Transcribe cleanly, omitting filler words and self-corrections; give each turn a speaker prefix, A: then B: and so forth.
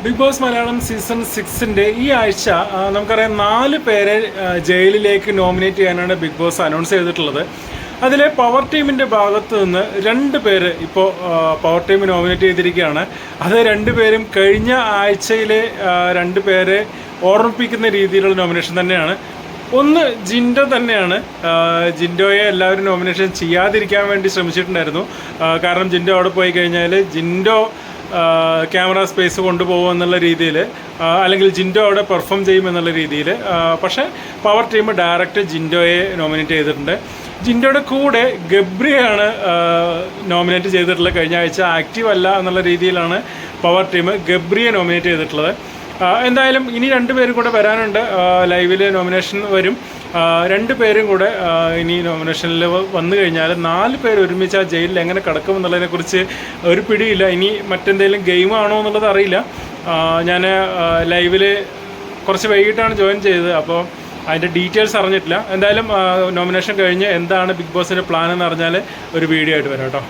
A: Big boss Malayalam season 6-ന്റെ ഈ ആഴ്ച നമുക്കറിയാം 4 പേരെ ജയിലിലേക്ക് നോമിനേറ്റ് ചെയ്യാനാണ് ബിഗ് ബോസ് അനൗൺസ് ചെയ്തിട്ടുള്ളത്. അതിലെ പവർ ടീമിൻ്റെ ഭാഗത്തു നിന്ന് 2 പേര് ഇപ്പോൾ പവർ ടീം നോമിനേറ്റ് ചെയ്തിരിക്കുകയാണ്. അത് 2 പേരും കഴിഞ്ഞ ആഴ്ചയിലെ 2 പേരെ ഓർമ്മിപ്പിക്കുന്ന രീതിയിലുള്ള നോമിനേഷൻ തന്നെയാണ്. ഒന്ന് ജിൻഡോ തന്നെയാണ്. ജിൻഡോയെ എല്ലാവരും നോമിനേഷൻ ചെയ്യാതിരിക്കാൻ വേണ്ടി ശ്രമിച്ചിട്ടുണ്ടായിരുന്നു. കാരണം ജിൻഡോ അവിടെ പോയി കഴിഞ്ഞാൽ ജിൻഡോ ക്യാമറ സ്പേസ് കൊണ്ടുപോകുമെന്നുള്ള രീതിയിൽ, അല്ലെങ്കിൽ ജിൻഡോ അവിടെ പെർഫോം ചെയ്യുമെന്നുള്ള രീതിയിൽ. പക്ഷേ പവർ ടീം ഡയറക്റ്റ് ജിൻഡോയെ നോമിനേറ്റ് ചെയ്തിട്ടുണ്ട്. ജിൻഡോയുടെ കൂടെ ഗബ്രിയാണ് നോമിനേറ്റ് ചെയ്തിട്ടുള്ളത്. കഴിഞ്ഞ ആഴ്ച ആക്റ്റീവ് അല്ല എന്നുള്ള രീതിയിലാണ് പവർ ടീം ഗബ്രിയെ നോമിനേറ്റ് ചെയ്തിട്ടുള്ളത്. എന്തായാലും ഇനി 2 പേരും കൂടെ വരാനുണ്ട്. ലൈവിൽ നോമിനേഷൻ വരും. 2 പേരും കൂടെ ഇനി നോമിനേഷനിൽ വന്നു കഴിഞ്ഞാൽ 4 പേര് ഒരുമിച്ച് ആ ജയിലിൽ എങ്ങനെ കിടക്കുമെന്നുള്ളതിനെക്കുറിച്ച് ഒരു പിടിയില്ല. ഇനി മറ്റെന്തെങ്കിലും ഗെയിമാണോ എന്നുള്ളത് അറിയില്ല. ഞാൻ ലൈവിൽ കുറച്ച് വൈകിട്ടാണ് ജോയിൻ ചെയ്തത്, അപ്പോൾ അതിൻ്റെ ഡീറ്റെയിൽസ് അറിഞ്ഞിട്ടില്ല. എന്തായാലും നോമിനേഷൻ കഴിഞ്ഞ് എന്താണ് ബിഗ് ബോസിൻ്റെ പ്ലാൻ എന്ന് അറിഞ്ഞാൽ ഒരു വീഡിയോ ആയിട്ട് വരാം കേട്ടോ.